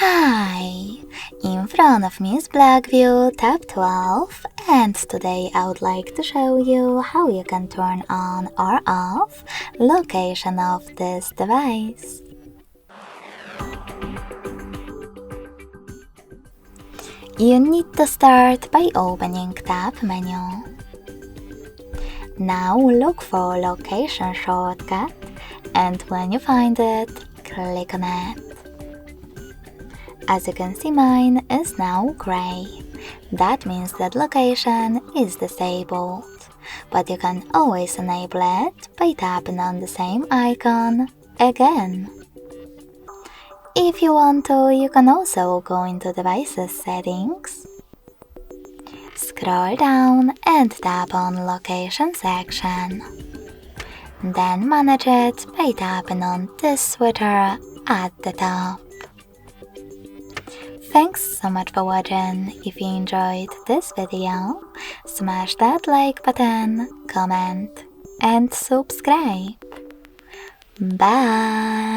Hi! In front of me is BLACKVIEW Tab 12, and today I would like to show you how you can turn on or off location of this device. You need to start by opening Tab menu. Now look for location shortcut, and when you find it, click on it. As you can see, mine is now gray. That means that location is disabled, but you can always enable it by tapping on the same icon again. If you want to, you can also go into Devices Settings, scroll down and tap on Location section. Then manage it by tapping on this switcher at the top. Thanks so much for watching. If you enjoyed this video, smash that like button, comment, and subscribe. Bye!